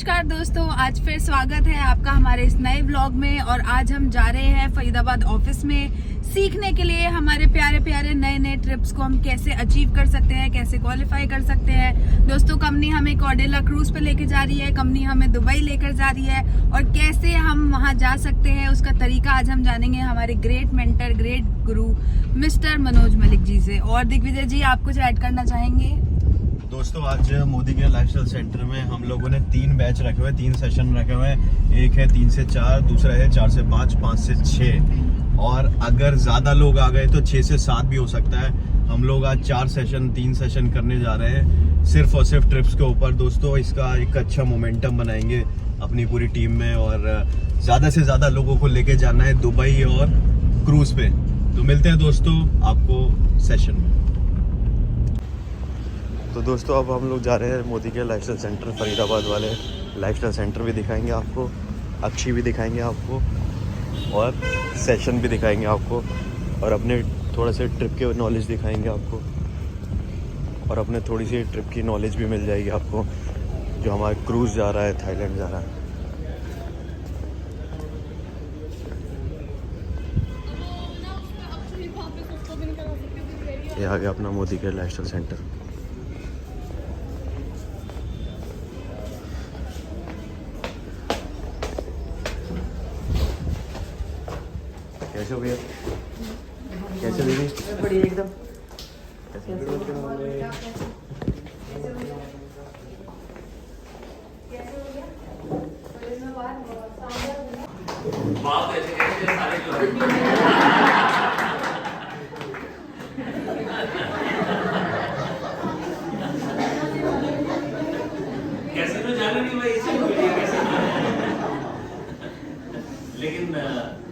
नमस्कार दोस्तों, आज फिर स्वागत है आपका हमारे इस नए व्लॉग में। और आज हम जा रहे हैं फरीदाबाद ऑफिस में सीखने के लिए हमारे प्यारे प्यारे नए नए ट्रिप्स को हम कैसे अचीव कर सकते हैं, कैसे क्वालिफाई कर सकते हैं। दोस्तों, कंपनी हमें कॉर्डेला क्रूज पे लेके जा रही है, कंपनी हमें दुबई लेकर जा रही है और कैसे हम वहां जा सकते हैं उसका तरीका आज हम जानेंगे हमारे ग्रेट मेंटर, ग्रेट गुरु मिस्टर मनोज मलिक जी से। और दिग्विजय जी, आप कुछ ऐड करना चाहेंगे? दोस्तों, आज मोदी के लाइफस्टाइल सेंटर में हम लोगों ने 3 बैच रखे हुए, 3 सेशन रखे हुए हैं। एक है 3 से 4, दूसरा है 4 से 5, 5 से 6 और अगर ज्यादा लोग आ गए तो 6 से 7 भी हो सकता है। हम लोग आज 4 सेशन, 3 सेशन करने जा रहे हैं सिर्फ और सिर्फ ट्रिप्स के ऊपर। दोस्तों, इसका एक अच्छा मोमेंटम बनाएंगे अपनी पूरी टीम में और ज्यादा से ज्यादा लोगों को लेके जाना है दुबई और क्रूज पे। तो मिलते हैं दोस्तों आपको सेशन में। तो दोस्तों, अब हम लोग जा रहे हैं मोदी के लाइफस्टाइल सेंटर, फरीदाबाद वाले लाइफस्टाइल सेंटर भी दिखाएंगे आपको, अच्छी भी दिखाएंगे आपको और सेशन भी दिखाएंगे आपको और अपने थोड़ा से ट्रिप के नॉलेज दिखाएंगे आपको और अपने थोड़ी सी ट्रिप की नॉलेज भी मिल जाएगी आपको, जो हमारा क्रूज़ जा रहा है, थाईलैंड जा रहा है। ये आ गया अपना मोदी के लाइफस्टाइल सेंटर। कैसे हो भैया? कैसे दीदी? बढ़िया एकदम। कैसे तो जाना नहीं भाई, इसी लेकिन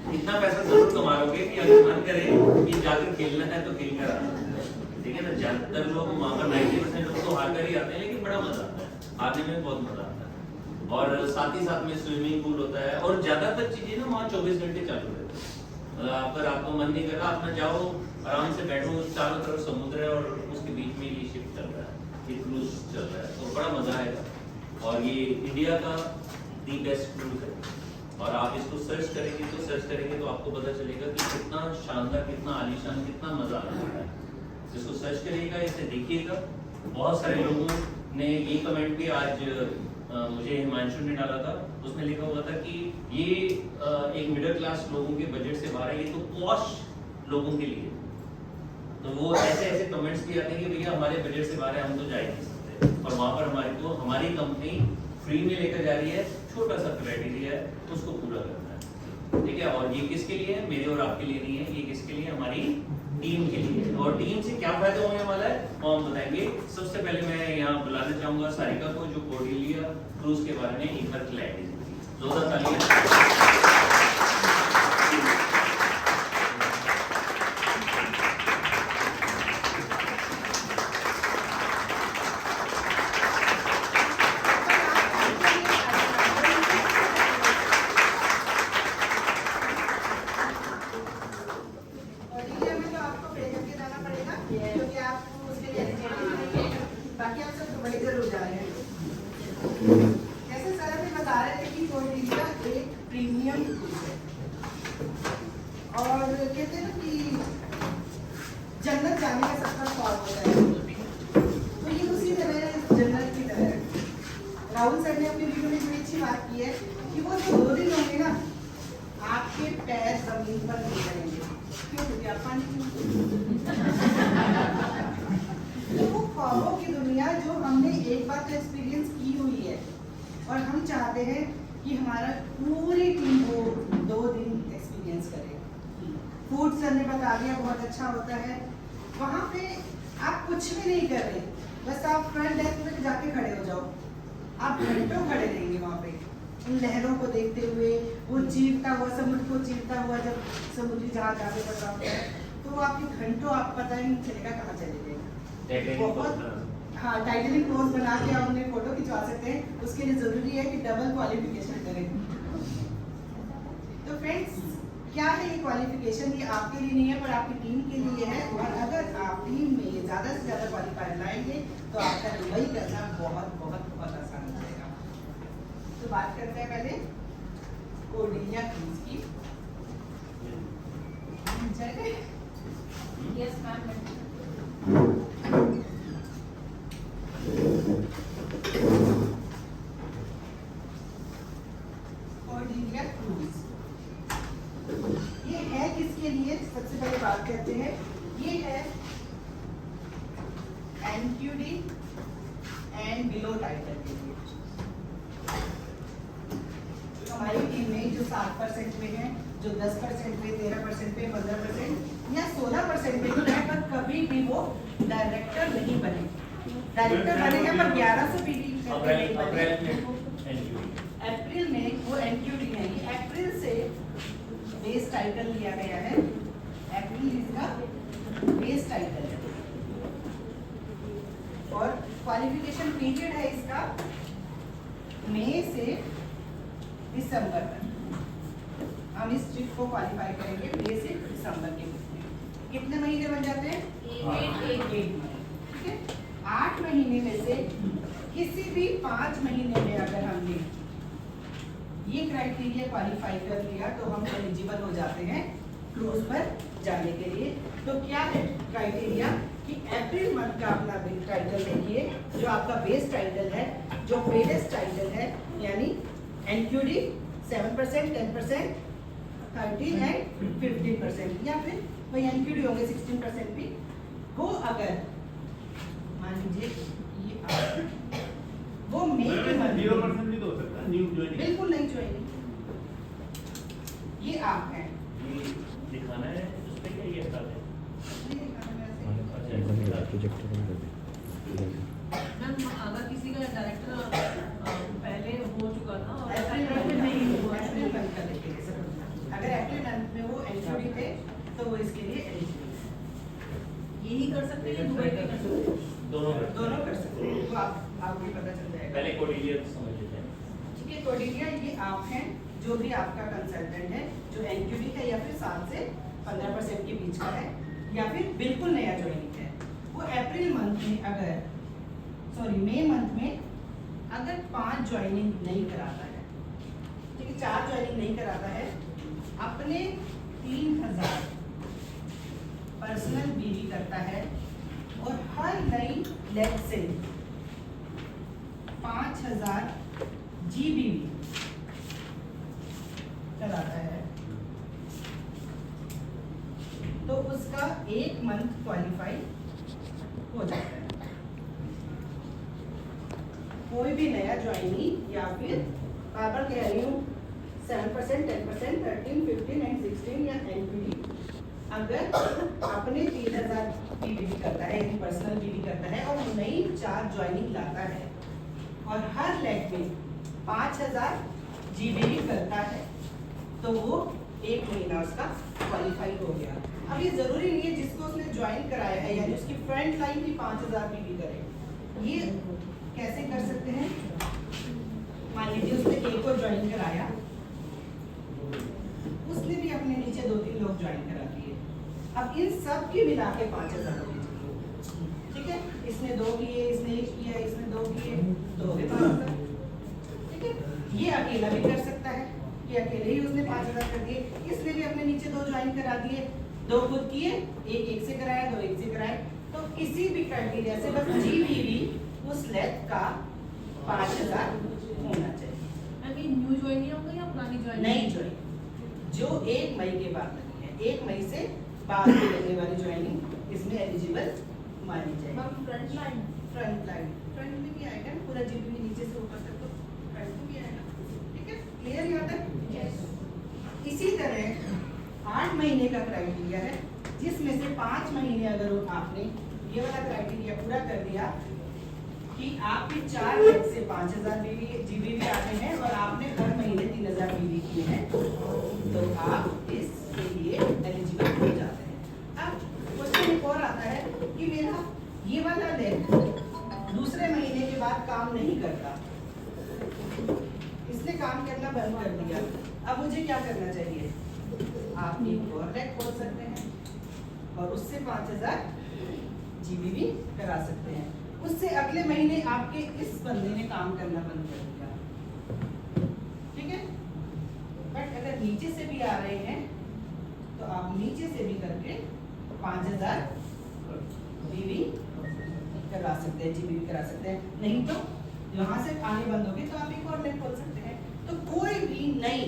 इतना पैसा जरूर कमा लोगे कि अगर मन करे कि जाकर खेलना है तो खेल कर आना। ठीक है ना, ज्यादातर लोग वहाँ पर 90% लोग तो हार कर ही आते हैं, लेकिन बड़ा मजा आता है, हारने में बहुत मजा आता है। और साथ ही साथ में स्विमिंग पूल होता है और ज्यादातर चीजें ना वहाँ 24 घंटे चालू रहती है। अगर आपको मन नहीं कर रहा, अपना जाओ, आराम से बैठो, चारों तरफ समुद्र है और उसके बीच में ये शिप चल रहा है, ये क्रूज चल रहा है, तो बड़ा मजा आएगा। और ये इंडिया का दी बेस्ट क्रूज है और आप इसको सर्च करेंगे तो आपको पता चलेगा कि कितना शानदार, कितना आलीशान, कितना मजा आ रहा है। इसको सर्च करिएगा, इसे देखिएगा। बहुत सारे लोगों ने ये कमेंट भी आज मुझे हिमांशु ने डाला था, उसमें लिखा हुआ था कि ये एक मिडिल क्लास लोगों के बजट से बाहर है, ये तो पॉश लोगों के लिए। तो वो ऐसे कमेंट्स भी आते हैं कि भैया हमारे बजट से बाहर है, हम तो जा ही नहीं सकते। और वहाँ पर हमारी कंपनी फ्री में लेकर जा रही है, छोटा सा क्राइटेरिया है, उसको पूरा करना है। ठीक है, और ये किसके लिए है? मेरे और आपके लिए नहीं है, ये किसके लिए? हमारी टीम के लिए। और टीम से क्या फायदा होने वाला है वो हम बताएंगे। सबसे पहले मैं यहाँ बुलाना चाहूंगा सारिका को, जो कॉर्डेलिया क्रूज के बारे में एक बार क्लैरिटी देगी। जोरदार तालियां। जैसे सर अभी बता रहे थे कि कॉर्डेलिया एक प्रीमियम है और कहते हैं ना कि जन्नत जाने का सफर ख्वाब होता है, तो ये उसी तरह जन्नत की तरह है। राहुल सर ने अपनी वीडियो में बड़ी अच्छी बात की है कि वो जो 2 दिन होंगे ना, आपके पैर जमीन पर नहीं रहेंगे। क्यों? क्योंकि आप पानी तो वो ख्वाबों की दुनिया जो हमने एक बार तो एक्सपीरियंस की हुई है और हम चाहते हैं कि हमारा पूरी टीम वो 2 दिन एक्सपीरियंस करे। फूड सर ने बता दिया, बहुत अच्छा होता है। वहाँ पे आप कुछ भी नहीं कर रहे, बस आप फ्रंट डेस्क पे जाके खड़े हो जाओ, आप घंटों खड़े रहेंगे वहाँ पे उन लहरों को देखते हुए, वो चीरता हुआ समुद्र को चीरता हुआ, जब समुद्री जहाज आगे बढ़ रहा होता है तो वो आपके घंटों आप पता ही नहीं चलेगा कहाँ चले गए। बहुत हाँ, टाइटनिक पोज बना के आप उन्हें फोटो खिंचवा सकते हैं। उसके लिए जरूरी है कि डबल क्वालिफिकेशन करें। तो फ्रेंड्स, क्या है ये क्वालिफिकेशन? ये आपके लिए नहीं है पर आपकी टीम के लिए है। और अगर आप टीम में ये ज़्यादा से ज़्यादा क्वालिफायर लाएंगे तो आपका दुबई करना बहुत बहुत बहुत आसान हो जाएगा। तो बात करते हैं पहले कोर्डेलिया क्रूज की। Yes ma'am. कोर्डेलिया क्रूज ये है किसके लिए? सबसे पहले बात करते हैं, ये है एनक्यूडी एंड बिलो टाइटल के लिए। हमारी टीम में जो 7% में है, जो 10% में, 13% पे, 15% या 16% पे है, पर कभी भी वो डायरेक्टर नहीं बने। डायरेक्टर बनेगा पर 1100 पीडी करके नहीं बने। अप्रैल में वो एनक्यूडी है, ये अप्रैल से बेस टाइटल लिया गया है। अप्रैल इसका बेस टाइटल है और क्वालिफिकेशन पीरियड है इसका मई से दिसंबर तक। हम इस ट्रिप को क्वालिफाई करेंगे मई से दिसंबर के बीच में। कितने महीने बन जाते हैं? 8 महीने। ठीक है, 8 महीने में से किसी भी 5 महीने में अगर हमने ये क्राइटेरिया क्वालिफाई कर लिया तो हम एलिजिबल हो जाते हैं क्रूज पर जाने के लिए। तो क्या है क्राइटेरिया कि अप्रैल मंथ का अपना टाइटल देखिए, जो आपका बेस टाइटल है, जो प्रीवियस टाइटल है, यानी एनक्यूडी 7%, 10%, 13 एंड 15%, या फिर वही एनक्यूडी होंगे 16% भी। वो अगर मान लीजिए ये वो मई के मंथ 0% भी तो हो सकता है न्यू ज्वाइनिंग। बिल्कुल नहीं ज्वाइनिंग, ये आप हैं। ये दिखाना है उस पे क्या ये हटा दें? मैम अगर किसी का डायरेक्टर पहले हो चुका था और अप्रैल मंथ का देखिए सर, अगर अप्रैल मंथ में वो एनक्यूडी थे तो वो इसके लिए एलिजिबल है। यही कर सकते हैं, दुबई भी कर सकते हैं। दोनों दोनों कर सकते हैं, तो आपको भी पता चल जाएगा। पहले कोर्डेलिया समझ लेते हैं। ठीक है, कोर्डेलिया ये आप हैं, जो भी आपका कंसल्टेंट है, जो एनक्यूडी है या फिर 7 से 15% के बीच का है या फिर बिल्कुल नया ज्वाइनिंग है, वो अप्रैल मंथ में मई मंथ में अगर 5 ज्वाइनिंग नहीं कराता है, ठीक है, 4 ज्वाइनिंग नहीं कराता है, अपने 3000 पर्सनल बीवी करता है और हर नई लेग से 5000 जीबीवी कराता है, तो उसका 1 मंथ क्वालिफाई हो जाता है। कोई भी नया ज्वाइनी या फिर बार कह रही हूँ 7%, 10%, 13, 15 एंड 16 या एनपीडी अगर अपने 3000 बीबी करता है, पर्सनल बीबी करता है और नई 4 ज्वाइनिंग लाता है और हर लेग में 5000 जीबीवी करता है, तो वो 1 महीना उसका क्वालिफाई हो गया। अब ये जरूरी नहीं है जिसको उसने ज्वाइन कराया है, यानी उसकी फ्रंट लाइन भी 5000 बीबी करे। ये कैसे कर सकते हैं? मान लीजिए उसने एक को ज्वाइन कराया, उसने भी अपने नीचे 2-3 लोग ज्वाइन करा दिए, अब इन सब की मिला के 5000 होने चाहिए। ठीक है, इसने 2 किए, इसने 1 किया, इसने 2 किए, 2 के 5000। ठीक है, ये अकेला भी कर सकता है कि अकेले ही उसने 5000 कर दिए, इसने भी अपने नीचे 2 ज्वाइन करा दिए, 2 खुद किए, 1 से कराया, 2 1 से कराए। तो किसी भी क्राइटेरिया से बस जीबीवी उस लेग का 5000 होना चाहिए। मैम ये न्यू ज्वाइनिंग होगा या पुरानी ज्वाइनिंग? नई ज्वाइनिंग जो 1 मई के बाद लगी है, 1 मई से बाद में लगने वाली ज्वाइनिंग इसमें एलिजिबल मानी जाएगी। मैम फ्रंट लाइन फ्रंट में भी आएगा ना, पूरा जीबीवी नीचे से ऊपर तक, तो फ्रंट में भी आएगा। ठीक है, क्लियर यहाँ तक? यस। इसी तरह 8 महीने का क्राइटेरिया है, जिसमें से 5 महीने अगर आपने ये वाला क्राइटेरिया पूरा कर दिया कि आपके 4 लेग से 5000 जीबीवी आते हैं और आपने हर महीने 3000 बीबी किए हैं, तो आप इसके लिए एलिजिबल हो जाते हैं। अब क्वेश्चन एक और आता है कि मेरा ये वाला लेग दूसरे महीने के बाद काम नहीं करता, इसने काम करना बंद कर दिया, अब मुझे क्या करना चाहिए? आप एक और लेग खोल सकते हैं और उससे 5000 जीबीवी करा सकते हैं। उससे अगले महीने आपके इस बंदे ने काम करना बंद कर दिया, नीचे से भी आ रहे हैं तो आप नीचे से भी करके 5000 बीवी करा सकते हैं, जीबीवी करा सकते हैं। नहीं तो वहां से आने बंद होगी तो आप एक और लेग खोल सकते हैं। तो कोई भी नई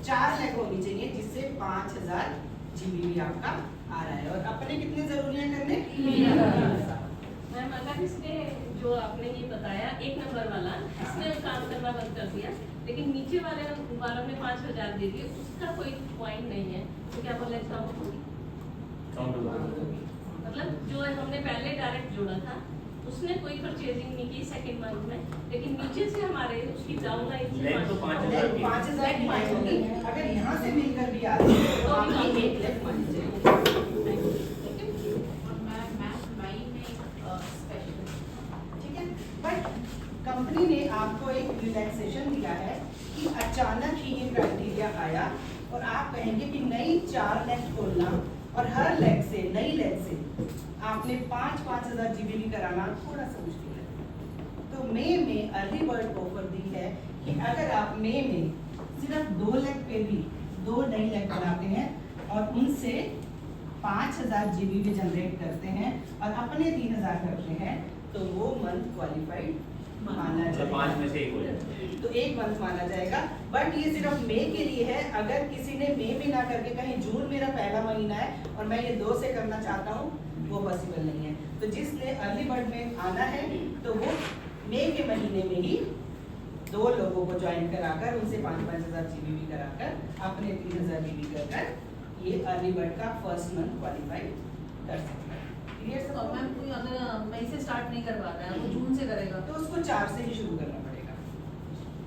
4 लेग होनी चाहिए जिससे 5000 जीबीवी आपका आ रहा है। और अपने कितने जरूरी है करने? मैम अगर इसने जो आपने ये बताया 1 नंबर वाला इसने काम करना बंद कर दिया, लेकिन नीचे वालों ने 5000 दे दिए, उसका कोई पॉइंट नहीं है, तो क्या बोले काउंट होगी? मतलब जो हमने पहले डायरेक्ट जोड़ा था उसने कोई परचेजिंग नहीं की सेकंड मंथ में, लेकिन नीचे से हमारे उसकी डाउन लाइन तो 5000 की 5000 की माइंड होगी। अगर यहाँ से मिलकर भी आ रही है तो आप ये एक लेग मान लीजिए। ठीक है, बट कंपनी ने आपको एक रिलैक्सेशन दिया है कि अचानक ही ये क्राइटेरिया आया और आप कहेंगे कि नई 4 लेग खोलना और हर लेग से नई लेग से आपने 5,000 जीबीवी कराना थोड़ा सा मुश्किल है। तो मई में अर्ली बर्ड ऑफर दी है कि अगर आप मई में सिर्फ 2 लेग पे भी 2 नई लेग बनाते हैं और उनसे 5,000 जीबीवी जनरेट करते हैं और अपने 3,000 करते हैं तो वो मंथ क्वालिफाइड माना मतलब 5 जाएगा। में से 1 हो जाए। तो 1 मंथ माना जाएगा। बट ये सिर्फ मई के लिए है। अगर किसी ने मई में ना करके कहीं जून मेरा पहला महीना है और मैं ये 2 से करना चाहता हूँ, वो पॉसिबल नहीं है। तो जिसने अर्ली बर्ड में आना है तो वो मई के महीने में ही 2 लोगों को ज्वाइन कराकर उनसे 5,000 जीबीवी कराकर अपने 3,000 जीबी कर ये अर्ली बर्ड का फर्स्ट मंथ क्वालिफाई कर सकता है। क्लियर सब? और मैम कोई अगर मई से स्टार्ट नहीं करवा रहा है वो जून से करेगा तो उसको 4 से ही शुरू करना पड़ेगा।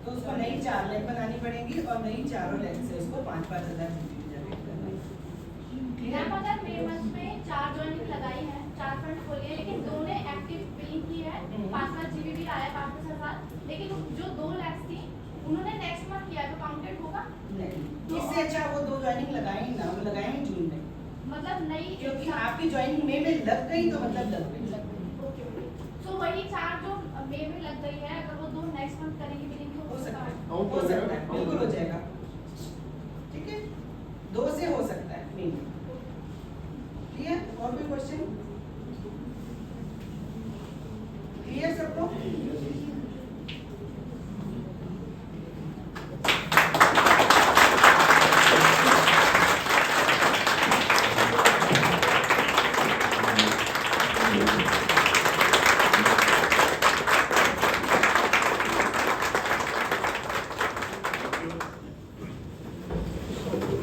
तो उसको नई 4 लेग बनानी पड़ेगी और नई चारों लेग से उसको 5,000 जीबी जनरेट करना है। मैम अगर मे मंथ में 4 ज्वाइनिंग लगाई है, 4 फंड खोली है, लेकिन 2 ने एक्टिव बिलिंग की है, 5,000 जीबी आया 5,000, लेकिन जो 2 लैक्स थी उन्होंने नेक्स्ट मंथ किया तो काउंटेड होगा? नहीं, इससे अच्छा वो 2 ज्वाइनिंग लगाए ही ना, वो लगाए ही जून में, मतलब नई क्योंकि आपकी ज्वाइनिंग मई में लग गई तो मतलब लग गई। ओके ओके, सो वही 4 जो मई में लग गई है अगर वो 2 नेक्स्ट मंथ करेंगे बिलिंग हो सकता है, बिल्कुल हो जाएगा। ठीक है, 2 से हो सकता है मई में। क्लियर? और कोई क्वेश्चन? क्लियर सबको?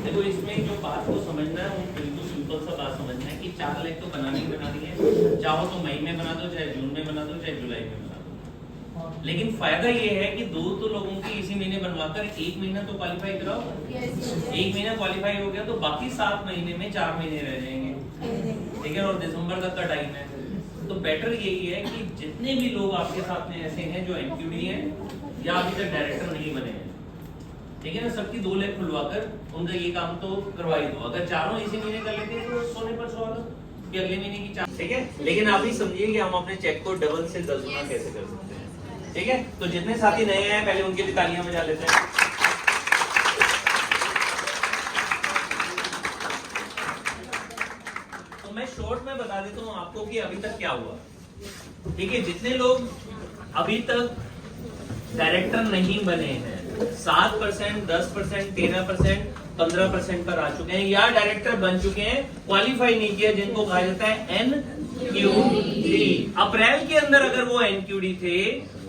देखो इसमें जो बात को समझना है वो बिल्कुल सिंपल सा बात समझना है कि 4 लेग तो बनानी ही बनानी है, चाहो तो मई में बना दो, चाहे जून में बना दो, चाहे जुलाई में बना दो। लेकिन फायदा ये है कि 2 तो लोगों की इसी महीने बनवाकर 1 महीना तो क्वालिफाई कराओ। 1 महीना क्वालिफाई हो गया तो बाकी 7 महीने में 4 महीने रह जाएंगे, ठीक है, और दिसंबर तक का टाइम है। तो बेटर यही है कि जितने भी लोग आपके साथ में ऐसे हैं जो एमक्यूडी हैं या अभी तक डायरेक्टर नहीं बने हैं, ठीक है ना, सबकी 2 लेग खुलवाकर उनका ये काम तो करवा ही दो। अगर चारों इसी महीने कर लेते हैं तो सोने पर सुहागा कि अगले महीने की 4, ठीक है। लेकिन आप ही समझिए कि हम अपने चेक को डबल से 10 गुना कैसे कर सकते हैं, ठीक है। तो जितने साथी नए हैं पहले उनके लिए तालियां बजा लेते हैं। तो मैं शॉर्ट में बता देता हूँ आपको कि अभी तक क्या हुआ, ठीक है। जितने लोग अभी तक डायरेक्टर नहीं बने हैं 7%, 10%, 13%, 15% पर आ चुके हैं या डायरेक्टर बन चुके हैं, क्वालिफाई नहीं किया, जिनको कहा जाता है एनक्यूडी। अप्रैल के अंदर अगर वो एनक्यूडी थे,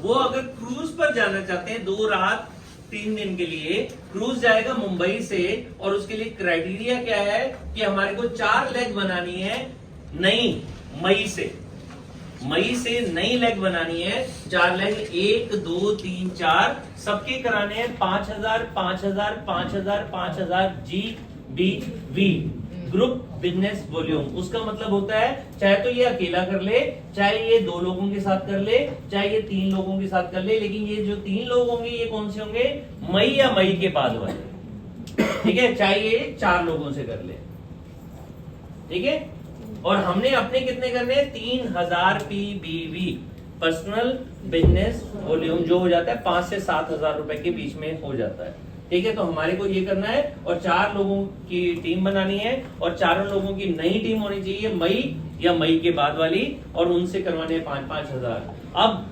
वो अगर क्रूज पर जाना चाहते हैं 2 रात 3 दिन के लिए, क्रूज जाएगा मुंबई से और उसके लिए क्राइटेरिया क्या है कि हमारे को 4 लेग बनानी है नई मई से नई लेग बनानी है। 4 लेग 1 2 3 4 सबके कराने हैं 5,000 5,000 5,000 5,000 GBV ग्रुप बिजनेस वॉल्यूम। उसका मतलब होता है चाहे तो ये अकेला कर ले, चाहे ये 2 लोगों के साथ कर ले, चाहे ये 3 लोगों के साथ कर ले, लेकिन ये जो 3 लोग होंगे ये कौन से होंगे? मई या मई के बाद वाले, ठीक है। चाहे ये 4 लोगों से कर ले, ठीक है। और हमने अपने कितने करने हैं? 3,000 PBV पर्सनल बिजनेस वॉल्यूम, जो हो जाता है 5 से 7,000 रुपए के बीच में हो जाता है। ठीक है, तो हमारे को ये करना है और 4 लोगों की टीम बनानी है और 4 लोगों की नई टीम होनी चाहिए मई या मई के बाद वाली, और उनसे करवाने 5-5 हजार। अब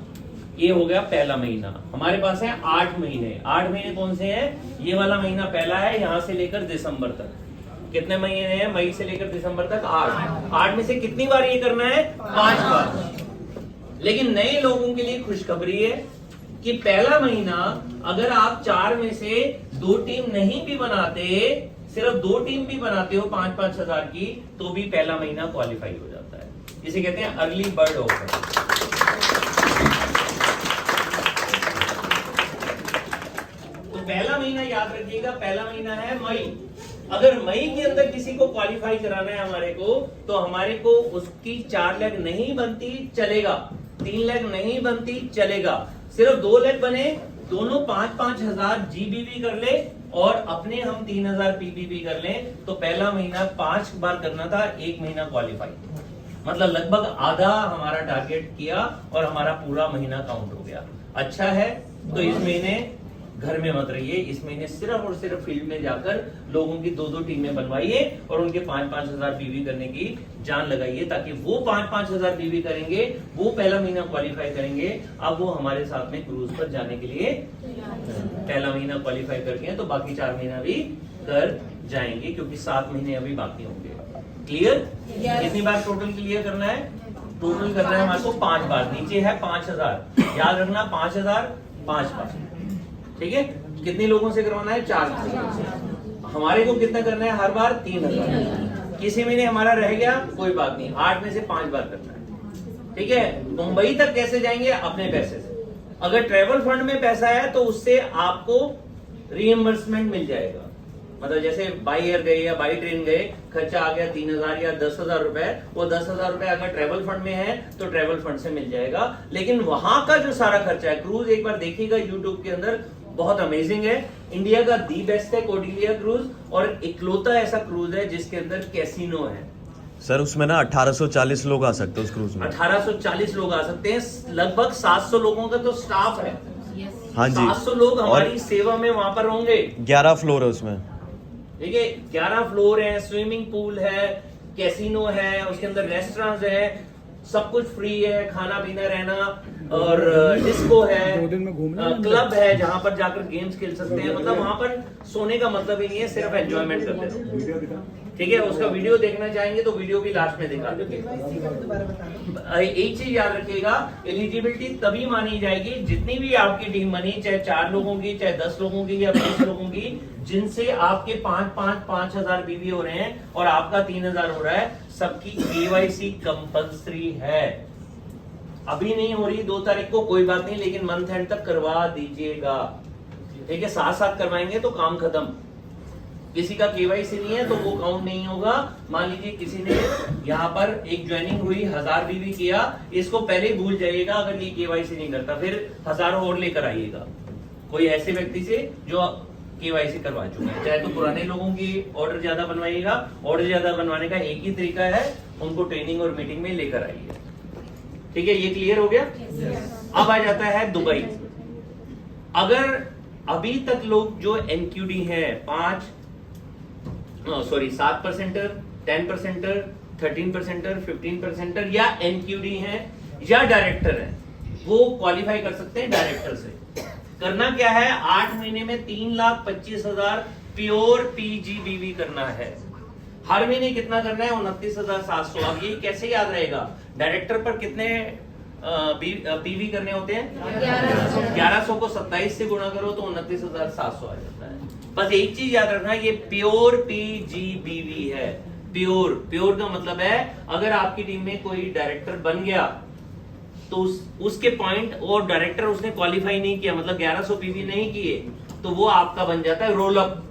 ये हो गया पहला महीना। हमारे पास है 8 महीने। 8 महीने कौन से हैं? ये वाला महीना पहला है, यहाँ से लेकर दिसंबर तक। कितने महीने हैं? मई से लेकर दिसंबर तक 8। 8 में से कितनी बार ये करना है? 5 बार। लेकिन नए लोगों के लिए खुशखबरी है कि पहला महीना अगर आप 4 में से 2 टीम नहीं भी बनाते, सिर्फ 2 टीम भी बनाते हो 5-5 हजार की, तो भी पहला महीना क्वालिफाई हो जाता है। इसे कहते हैं अर्ली बर्ड ऑफर। तो पहला महीना याद रखिएगा, पहला महीना है मई। अगर मई के अंदर किसी को क्वालिफाई कराना है हमारे को, तो हमारे को उसकी 4 लेग नहीं बनती चलेगा, 3 लेग नहीं बनती चलेगा, सिर्फ 2 लेग बने, दोनों 5-5 हजार जीबीबी कर ले और अपने हम 3000 पीबीबी कर लें, तो पहला महीना 5 बार करना था, 1 महीना क्वालिफाई। मतलब लगभग आधा हमारा टारगेट किया और हमारा पूरा महीना काउंट हो गया। अच्छा है, तो इस महीने घर में मत रहिए, इस महीने सिर्फ और सिर्फ फील्ड में जाकर लोगों की 2-2 टीमें बनवाइए और उनके 5-5 हजार पीवी करने की जान लगाइए, ताकि वो 5-5 हजार पीवी करेंगे, वो पहला महीना क्वालिफाई करेंगे। अब वो हमारे साथ में क्रूज पर जाने के लिए पहला महीना क्वालिफाई कर गए, तो बाकी 4 महीना भी कर जाएंगे, क्योंकि 7 महीने अभी बाकी होंगे। क्लियर? कितनी बार टोटल क्लियर करना है? टोटल करना है हमारे को 5 बार। नीचे है 5000, याद रखना 5000 5 बार। ठीक है, कितने लोगों से करवाना है? 4 से। हमारे को कितना करना है हर बार? 3000। किसी महीने हमारा रह गया कोई बात नहीं, 8 में से 5 बार करना है। ठीक है, मुंबई तक कैसे जाएंगे? अपने पैसे से। अगर ट्रेवल फंड में पैसा है तो उससे आपको रीइंबर्समेंट मिल जाएगा। मतलब जैसे बाई एयर गए या बाई ट्रेन गए, खर्चा आ गया 3000 या 10,000 रुपए, वो 10,000 रुपए अगर ट्रेवल फंड में है तो ट्रेवल फंड से मिल जाएगा। लेकिन वहां का जो सारा खर्चा है, क्रूज एक बार देखिएगा यूट्यूब के अंदर, बहुत अमेजिंग है। इंडिया का दी बेस्ट है कोर्डिलिया क्रूज, और इकलौता ऐसा क्रूज है जिसके अंदर कैसीनो है। सर उसमें ना 1840 लोग आ सकते हैं उस क्रूज में। 1840 लोग आ सकते हैं, लगभग 700 लोगों का तो स्टाफ है। हाँ जी, 700 लोग हमारी सेवा में वहां पर होंगे। 11 फ्लोर है उसमें। ठीक है, 11 फ्लोर है, स्विमिंग पूल है, कैसीनो है, उसके अंदर रेस्टोरेंट है, सब कुछ फ्री है, खाना पीना रहना, और डिस्को है, क्लब है जहां पर जाकर गेम्स खेल सकते हैं। मतलब वहां पर सोने का मतलब ही नहीं है, सिर्फ एंजॉयमेंट करते हैं। ठीक है, उसका वीडियो देखना चाहेंगे तो वीडियो भी लास्ट में दिखा देंगे। एक चीज याद रखिएगा, एलिजिबिलिटी तभी मानी जाएगी जितनी भी आपकी टीम बनी, चाहे 4 लोगों की, चाहे 10 लोगों की या 20 लोगों की, जिनसे आपके 5 हजार बीवी हो रहे हैं और आपका 3000 हो रहा है, सबकी केवाईसी कंपल्सरी है। अभी नहीं हो रही 2 तारीख को, कोई बात नहीं, लेकिन मंथ एंड तक करवा दीजिएगा। ठीक है, साथ साथ करवाएंगे तो काम खत्म। किसी का केवाईसी नहीं है तो वो काउंट नहीं होगा। मान लीजिए किसी ने यहाँ पर एक ज्वाइनिंग हुई, 1000 बीवी किया, इसको पहले ही भूल जाइएगा अगर ये केवाईसी नहीं करता, फिर 1000 और लेकर आइएगा कोई ऐसे व्यक्ति से जो केवाईसी करवा चुके हैं। चाहे तो पुराने लोगों की ऑर्डर ज्यादा बनवाइएगा। ऑर्डर ज्यादा बनवाने का एक ही तरीका है, उनको ट्रेनिंग और मीटिंग में लेकर आइए। ठीक है, ये क्लियर हो गया। अब आ जाता है दुबई। अगर अभी तक लोग जो एनक्यूडी है 7%, 10%, 13%, 15% या एनक्यूडी है या डायरेक्टर है, वो क्वालिफाई कर सकते हैं डायरेक्टर से। करना क्या है? 8 महीने में 3,25,000 प्योर पीजीबीवी करना है। हर महीने कितना करना है? 29,700। अब ये कैसे याद रहेगा? डायरेक्टर पर कितने पीवी करने होते हैं? 1100 को 27 से गुणा करो तो 29,700 आ जाता है। बस एक चीज याद रखना, ये प्योर पीजीबीवी है। प्योर का मतलब है अगर आपकी टीम में कोई डायरेक्टर बन गया तो उसके पॉइंट और डायरेक्टर उसने क्वालिफाई नहीं किया, मतलब 1100 पीवी नहीं किए, तो वो आपका बन जाता है रोल अप,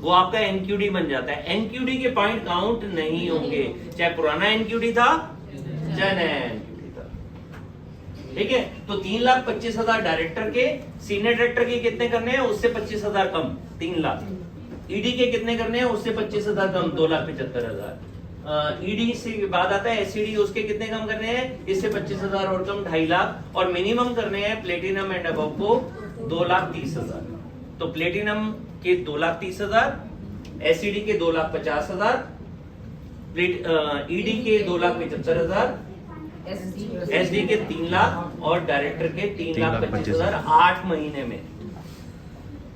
वो आपका एनक्यूडी बन जाता है। एनक्यूडी के पॉइंट काउंट नहीं होंगे, चाहे पुराना एनक्यूडी था चाहे नया एनक्यूडी था। ठीक है, तो 3,25,000 डायरेक्टर के, सीनियर डायरेक्टर के कितने करने हैं? उससे 25,000 कम 3 लाख। ईडी के कितने करने हैं? उससे 25,000 कम 2,75,000। ईडी से बाद आता है एसईडी, उसके कितने कम करने हैं? इससे 25,000 और कम 2.5 लाख। और मिनिमम करने हैं प्लेटिनम एंड अबव को 2,30,000। तो प्लेटिनम के 2,30,000, एसईडी के 2,50,000, ईडी के 2,75,000, एसडी के 3 लाख और डायरेक्टर के 3,25,000 8 महीने में।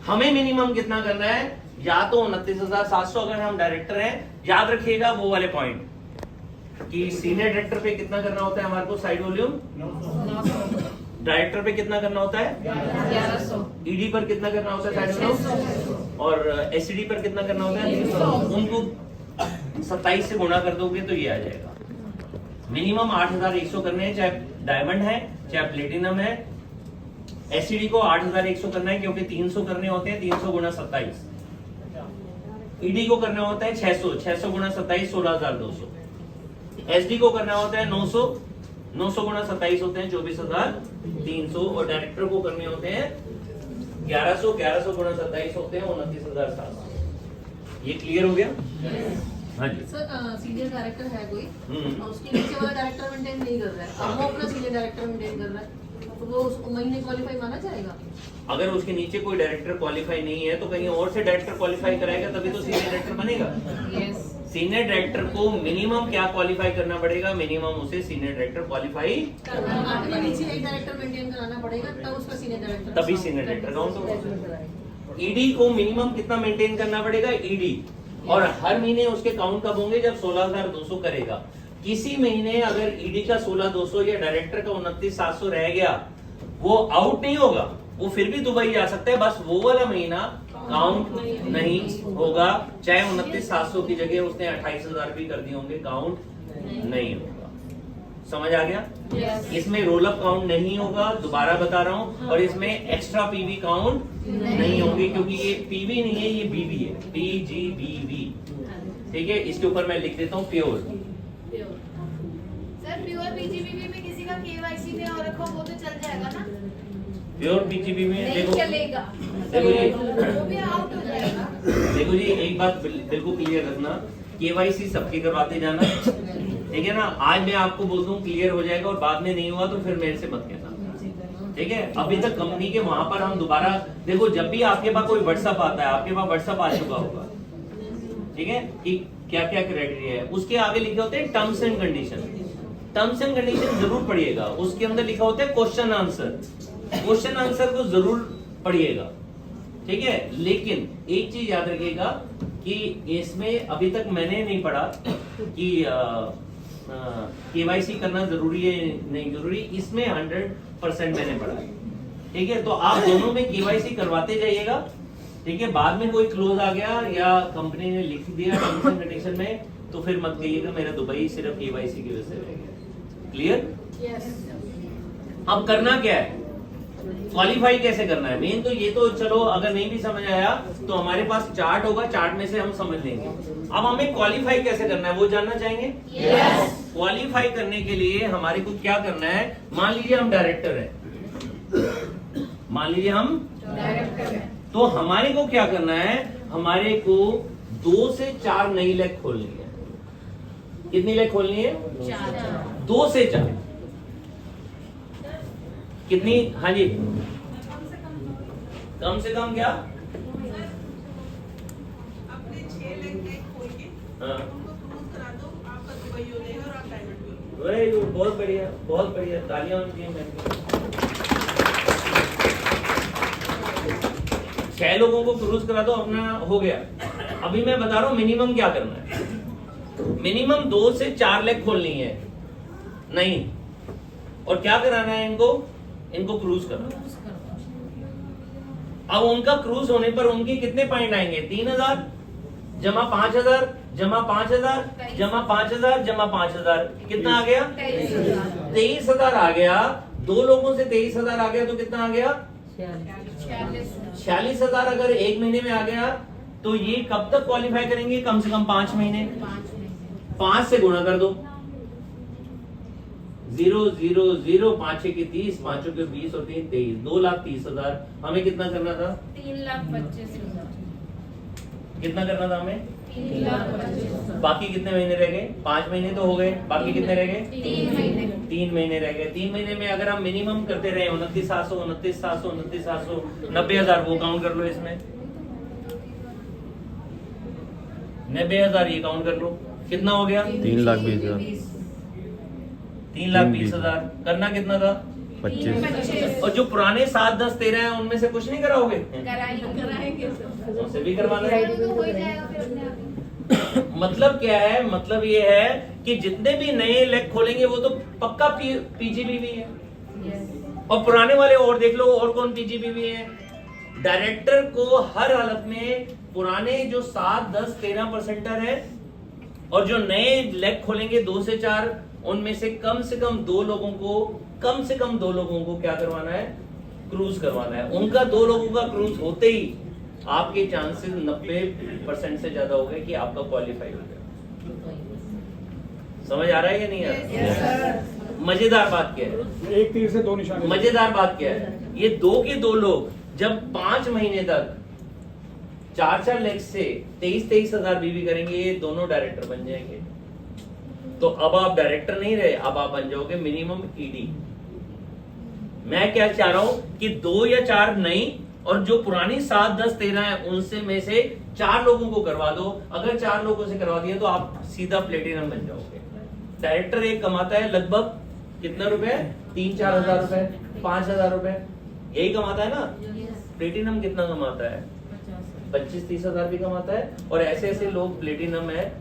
हमें मिनिमम कितना करना है? या तो 29,700 अगर हम डायरेक्टर हैं, याद रखिएगा वो वाले पॉइंट कि सीनियर डायरेक्टर पे कितना करना होता है हमारे को साइड वॉल्यूम, डायरेक्टर पे कितना करना होता है 1100, ईडी पर कितना करना होता है साइड वॉल्यूम, और एसडी पर कितना करना होता है, उनको 27 से गुणा कर दोगे तो ये आ जाएगा। मिनिमम 8,100 करने हैं, चाहे डायमंड है चाहे प्लेटिनम है। एसईडी को 8,100 करना है क्योंकि 300 करने होते हैं, 300 गुणा 27। ईडी को करना होता है 600 गुणा 27 16,200। एसडी को करना होता है 900 गुणा 27 होते हैं 24,300, और डायरेक्टर को करने होते हैं 1100 गुणा 27 होते हैं 29,700। ये क्लियर हो गया? हाँ जी सर, सीनियर डायरेक्टर है कोई और उसके नीचे वाला डायरेक्टर मेंटेन नहीं कर रहा है, अब वो अपना सीनियर डायरेक्टर मेंटेन कर रहा है, तो वो उस महीने क्वालिफाई माना जाएगा? अगर उसके नीचे कोई डायरेक्टर क्वालिफाई नहीं है तो कहीं और से डायरेक्टर क्वालिफाई कराएगा तभी तो सीनियर डायरेक्टर बनेगा। यस, सीनियर डायरेक्टर को मिनिमम क्या क्वालिफाई करना पड़ेगा? मिनिमम उसे सीनियर डायरेक्टर क्वालिफाई आपके नीचे एक डायरेक्टर मेंटेन कराना पड़ेगा तब उसका सीनियर डायरेक्टर, तभी सीनियर डायरेक्टर काउंट होगा। ईडी को मिनिमम कितना मेंटेन करना पड़ेगा? ईडी, और हर महीने उसके काउंट कब होंगे? जब 16,200 करेगा। किसी महीने अगर ईडी का 16,200 या डायरेक्टर का 29,700 रह गया, वो आउट नहीं होगा, वो फिर भी दुबई जा सकता है, बस वो वाला महीना काउंट नहीं होगा। चाहे 29,700 की जगह उसने 28,000 भी कर दिए होंगे, काउंट नहीं होगा। समझ आ गया? इसमें रोल अप काउंट नहीं होगा, दोबारा बता रहा हूं, और इसमें एक्स्ट्रा पीवी काउंट नहीं होंगे क्योंकि ये पीवी नहीं है, ये बीवी है, PGBV। ठीक है, इसके ऊपर मैं लिख देता हूँ प्योर। सर प्योर बीजीबीवी में किसी का केवाईसी नहीं हो रखा वो तो चल जाएगा ना? प्योर PGBV में नहीं देखो, चलेगा, देखो जी, वो भी आउट हो जाएगा। देखो जी, एक बात बिल्कुल क्लियर रखना, केवाईसी सबके करवाते जाना, ठीक है ना। आज मैं आपको बोल दूं क्लियर हो जाएगा और बाद में नहीं हुआ तो फिर मेरे से मत कहना, ठीक है। अभी तक कंपनी के वहां पर हम दोबारा देखो, जब भी आपके पास कोई व्हाट्सएप आता है, आपके पास व्हाट्सएप आ चुका होगा, ठीक है, कि क्या क्या क्राइटेरिया है, उसके आगे लिखे होते हैं terms and condition. Terms and condition जरूर पढ़िएगा, उसके अंदर लिखा होता है क्वेश्चन आंसर, क्वेश्चन आंसर को जरूर पढ़िएगा, ठीक है। लेकिन एक चीज याद रखिएगा कि इसमें अभी तक मैंने नहीं पढ़ा कि केवाईसी करना जरूरी है नहीं जरूरी, इसमें 100% मैंने पढ़ा है, ठीक है। तो आप दोनों में केवाईसी करवाते जाइएगा, ठीक है। बाद में कोई क्लोज आ गया या कंपनी ने लिख दिया टर्म्स एंड कंडीशन में तो फिर मत कहिएगा मेरा दुबई सिर्फ केवाईसी की वजह से रह गया। क्लियर? अब करना क्या है, क्वालिफाई कैसे करना है, मेन तो ये तो चलो अगर नहीं भी समझ आया तो हमारे पास चार्ट होगा, चार्ट में से हम समझ लेंगे। अब हमें क्वालिफाई कैसे करना है वो जानना चाहेंगे? क्वालिफाई करने के लिए हमारे को क्या करना है, मान लीजिए हम डायरेक्टर हैं, मान लीजिए हम डायरेक्टर है, तो हमारे को क्या करना है, हमारे को 2 से 4 नई लेग खोलनी है। कितनी लेग खोलनी है? 2 से 4। कितनी? हाँ जी, कम से कम क्या? अपने 6 लेग खोल के हाँ, उनको क्रूज करा दो, आपका दुबई हो जाएगा और आप डायमंड भी हो जाएंगे। वेरी गुड, बहुत बढ़िया, बहुत बढ़िया, तालियां होनी चाहिए मैम। 6 लोगों को क्रूज करा दो, अपना हो गया। अभी मैं बता रहा हूं मिनिमम क्या करना है। मिनिमम 2 से 4 लेग खोलनी है नहीं, और क्या कराना है इनको क्रूज करना। अब उनका क्रूज होने पर उनके कितने पॉइंट आएंगे? 3,000 जमा 5,000 जमा 5,000 जमा 5,000 जमा 5,000, कितना आ गया? 23,000 आ गया। 2 लोगों से 23,000 आ गया तो कितना आ गया? 46,000 अगर 1 महीने में आ गया तो ये कब तक क्वालिफाई करेंगे? कम से कम 5 महीने। 5 से गुणा कर दो, 0 0 0, 5 के 30, 5 के 20 और 3 23, 2,30,000। हमें कितना करना था? 3,25,000। कितना करना था हमें? बाकी कितने महीने रह गए? 5 महीने तो हो गए, बाकी कितने रह गए? 3 महीने रह गए। 3 महीने में अगर हम मिनिमम करते रहे 29,700, 29,700, 29,700, 90,000 वो काउंट कर लो इसमें, 90,000 ये काउंट कर लो, कितना हो गया? 3,20,000 3,20,000। करना कितना था? 25। और जो पुराने 7, 10, 13 है उनमें से कुछ नहीं कराओगे? कराएंगे उनसे भी करवाना है। तो हो ही जाएगा फिर अपने आप ही। मतलब क्या है? मतलब ये है कि जितने भी नए लेग खोलेंगे वो तो पक्का पीजीबीवी है, और पुराने वाले और देख लो और कौन पीजीबीवी है। डायरेक्टर को हर हालत में पुराने जो 7, 10, 13% है और जो नए लेग खोलेंगे 2 से 4, उनमें से कम 2 लोगों को क्या करवाना है? क्रूज करवाना है। उनका 2 लोगों का क्रूज होते ही आपके चांसेस 90% से ज्यादा हो गए कि आपका क्वालिफाई हो गया। समझ आ रहा है या नहीं आ रहा? मजेदार बात क्या है? एक तीर से 2 निशाने। मजेदार बात क्या है? ये 2 के 2 लोग जब 5 महीने तक 4 लेग से 23,000 बीवी करेंगे, ये दोनों डायरेक्टर बन जाएंगे। तो अब आप डायरेक्टर नहीं रहे, अब आप बन जाओगे मिनिमम ईडी। मैं क्या चाह रहा हूं कि 2 या 4 नई और जो पुरानी 7, 10, 13 है उनसे में से 4 लोगों को करवा दो। अगर 4 लोगों से करवा दिया तो आप सीधा प्लेटिनम बन जाओगे। डायरेक्टर एक कमाता है लगभग कितना रुपए? 3-4 हजार रुपए, 5,000 रुपए, यही कमाता है ना। प्लेटिनम कितना कमाता है? 25-30 हजार भी कमाता है। और ऐसे ऐसे लोग प्लेटिनम है,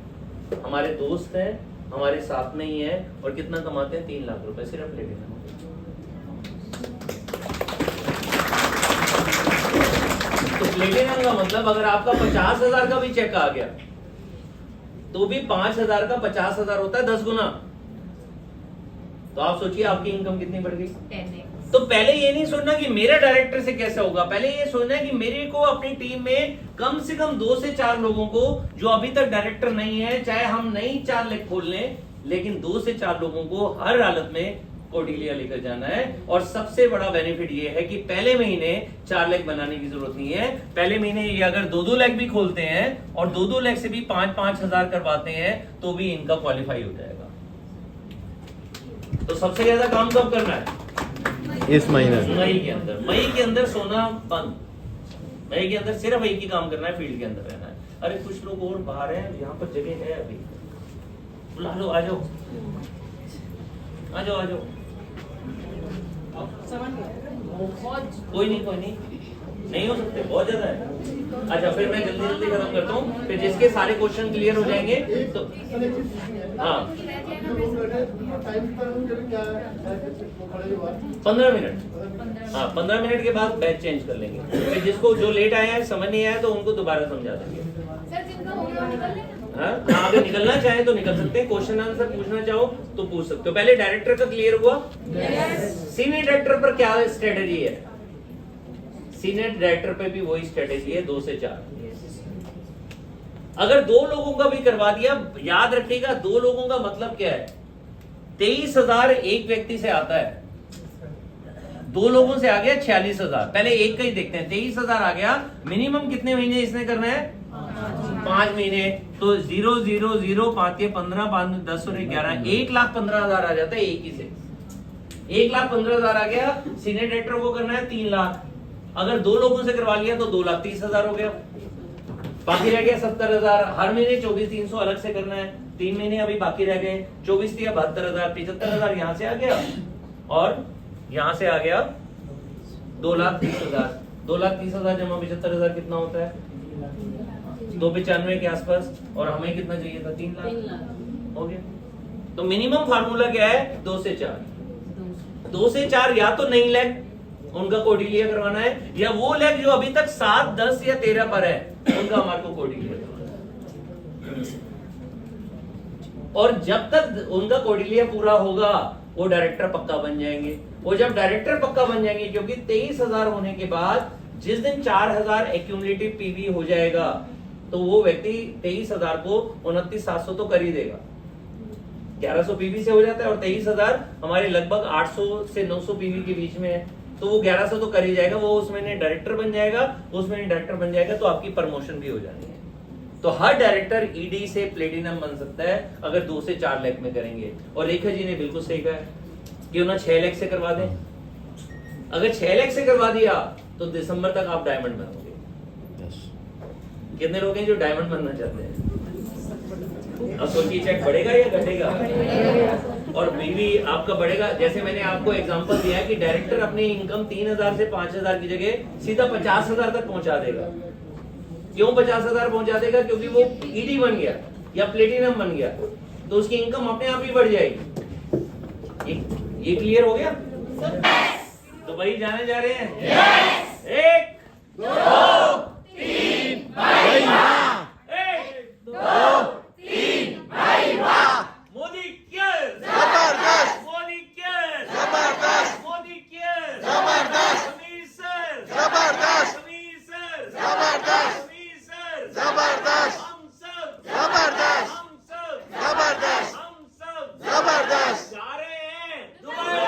हमारे दोस्त हैं, हमारे साथ में ही है, और कितना कमाते हैं? 3 लाख रुपए सिर्फ प्लेटिनम। तो प्लेटिनम का मतलब अगर आपका 50,000 का भी चेक आ गया तो भी 5,000 का 50,000 होता है 10 गुना। तो आप सोचिए आपकी इनकम कितनी बढ़ गई। तो पहले ये नहीं सोचना कि मेरा डायरेक्टर से कैसे होगा, पहले ये सोचना है कि मेरे को अपनी टीम में कम से कम 2 से 4 लोगों को जो अभी तक डायरेक्टर नहीं है, चाहे हम नई 4 लेग खोल लें, लेकिन 2 से 4 लोगों को हर हालत में कोडिलिया लेकर जाना है। और सबसे बड़ा बेनिफिट ये है कि पहले महीने 4 लेग बनाने की जरूरत नहीं है। पहले महीने ये अगर 2-2 लेग भी खोलते हैं और 2-2 लेग से भी 5-5 हजार करवाते हैं तो भी इनका क्वालिफाई हो जाएगा। तो सबसे ज्यादा काम कब करना है? इस महीने मई के अंदर। मई के अंदर सोना बंद, मई के अंदर सिर्फ एक ही काम करना है, फील्ड के अंदर रहना है। अरे कुछ लोग और बाहर हैं, यहाँ पर जगह है अभी, बुला लो, आ जाओ आ जाओ आ जाओ। कोई नहीं नहीं हो सकते, बहुत ज्यादा है। अच्छा फिर मैं जल्दी जल्दी खत्म करता हूँ, फिर जिसके सारे क्वेश्चन क्लियर हो जाएंगे तो हाँ 15 मिनट, हाँ 15 मिनट के बाद बैच चेंज कर लेंगे। फिर जिसको जो लेट आया है, समझ नहीं आया तो उनको दोबारा समझा देंगे। सर जिनका हो गया वो निकल लेना। हाँ अगर निकलना चाहे तो निकल सकते हैं, क्वेश्चन आंसर पूछना चाहो तो पूछ सकते हो। पहले डायरेक्टर का क्लियर हुआ। सीनियर डायरेक्टर पर क्या स्ट्रेटेजी है? सीनियर डायरेक्टर पे भी वही स्ट्रेटेजी है, 2 से 4। अगर 2 लोगों का भी करवा दिया, याद रखिएगा 2 लोगों का मतलब क्या है? 23,000 एक व्यक्ति से आता है, 2 लोगों से आ गया 46,000। पहले एक का ही देखते हैं, 23,000 आ गया, मिनिमम कितने महीने इसने करना है? 5 महीने। तो 0 0 0 5 के 15 5 10 और 11 1,15,000 आ जाता है एक ही से। 1,15,000 आ गया। सीनियर डायरेक्टर को करना है 3 लाख। अगर 2 लोगों से करवा लिया तो 2,30,000 हो गया, बाकी रह गया 70,000। हर महीने 24,300 अलग से करना है। 3 महीने अभी बाकी रह गए, 24 दिया 72,000, 75,000 यहाँ से आ गया और यहाँ से आ गया 2,30,000। 2,30,000 जमा 75,000 कितना होता है? 295 के आसपास। और हमें कितना चाहिए था? 3 लाख हो गया। तो मिनिमम फार्मूला क्या है? 2 से 4। 2 से 4 या तो नई लेग उनका कोडिलिया करवाना है, या वो लेग जो अभी तक 7, 10 या 13 पर है उनका हमारे को कोडिलिया करवाना है। और जब तक उनका कोडिलिया पूरा होगा वो डायरेक्टर पक्का बन जाएंगे। वो जब डायरेक्टर पक्का बन जाएंगे, क्योंकि 23,000 होने के बाद जिस दिन 4,000 एक्यूमुलेटिव पीवी हो जाएगा तो वो व्यक्ति 23,000 को 29,700 तो कर ही देगा। 1100 पीवी से हो जाता है और 23,000 हमारे लगभग 800 से 900 पीवी के बीच में है, तो वो 1100 तो कर ही जाएगा। वो उस महीने डायरेक्टर बन जाएगा, उस महीने डायरेक्टर बन जाएगा तो आपकी प्रमोशन भी हो जानी है। तो हर डायरेक्टर ईडी से प्लेटिनम बन सकता है अगर 2 से 4 लाख में करेंगे। और रेखा जी ने बिल्कुल सही कहा है कि उन्हें 6 लाख से करवा दें। अगर 6 लाख से करवा दिया तो दिसंबर तक आप डायमंड बनोगे। कितने लोग हैं जो डायमंड बनना चाहते हैं? अब सोचिए चेक बढ़ेगा या घटेगा? और बीवी आपका बढ़ेगा। जैसे मैंने आपको एग्जांपल दिया है कि डायरेक्टर अपनी इनकम 3000 से 5000 की जगह सीधा 50,000 तक पहुंचा देगा। क्यों 50,000 पहुंचा देगा? क्योंकि वो ईडी बन गया या प्लेटिनम बन गया, तो उसकी इनकम अपने आप ही बढ़ जाएगी। ये क्लियर हो गया? तो भाई जाने जा रहे हैं? 1 2 3 भाई वाह! 1 2 3 भाई वाह! मोदी केयर जबरदस्त! मोदी केयर जबरदस्त! मोदी केयर जबरदस्त! समीर सर जबरदस्त! समीर सर जबरदस्त! समीर सर जबरदस्त! हम सब जबरदस्त! हम सब जबरदस्त! हम सब जबरदस्त! जा रहे हैं दुबई!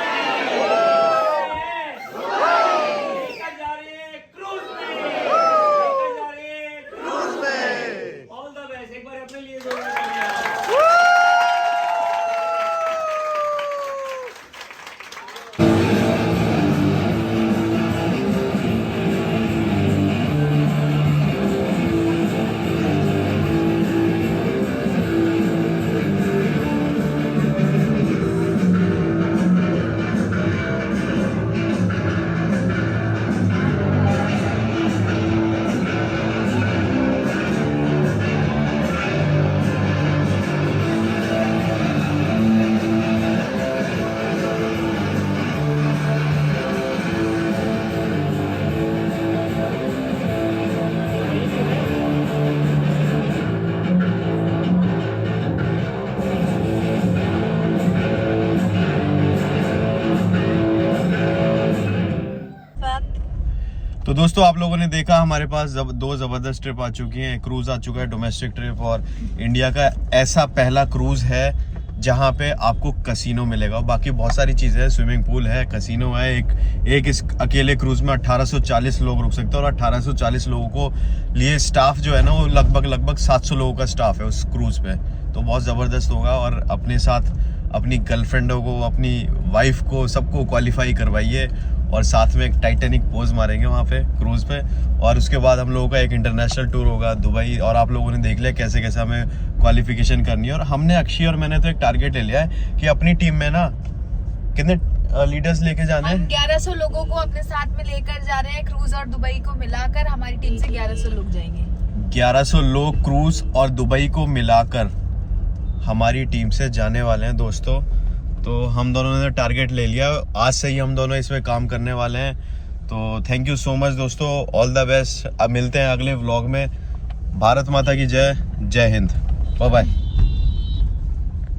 लेकर जा रहे हैं क्रूज में! लेकर जा रहे हैं क्रूज में! All the best! एक बार अपने लिए जोरदार तालियां! तो दोस्तों आप लोगों ने देखा हमारे पास 2 जबरदस्त ट्रिप आ चुकी हैं। क्रूज आ चुका है, डोमेस्टिक ट्रिप, और इंडिया का ऐसा पहला क्रूज है जहां पे आपको कसिनो मिलेगा। बाकी बहुत सारी चीजें हैं, स्विमिंग पूल है, कसिनो है। एक इस अकेले क्रूज में 1840 लोग रुक सकते हैं, और 1840 लोगों को लिए स्टाफ जो है ना वो लगभग 700 लोगों का स्टाफ है उस क्रूज पे। तो बहुत ज़बरदस्त होगा। और अपने साथ अपनी गर्लफ्रेंडों को, अपनी वाइफ को, सबको क्वालिफाई करवाइए, और साथ में एक टाइटैनिक पोज मारेंगे वहाँ पे क्रूज पे। और उसके बाद हम लोगों का एक इंटरनेशनल टूर होगा दुबई। और आप लोगों ने देख लिया कैसे कैसे हमें क्वालिफिकेशन करनी है। और हमने, अक्षय और मैंने तो एक टारगेट ले लिया है कि अपनी टीम में ना कितने लीडर्स लेके जाने हैं? 1100 लोगों को अपने साथ में लेकर जा रहे हैं। क्रूज और दुबई को मिलाकर हमारी टीम से 1100 लोग जाएंगे। 1100 लोग क्रूज और दुबई को मिलाकर हमारी टीम से जाने वाले हैं दोस्तों। तो हम दोनों ने टारगेट ले लिया, आज से ही हम दोनों इसमें काम करने वाले हैं। तो थैंक यू सो मच दोस्तों, ऑल द बेस्ट। अब मिलते हैं अगले व्लॉग में। भारत माता की जय, जय हिंद, बाय बाय।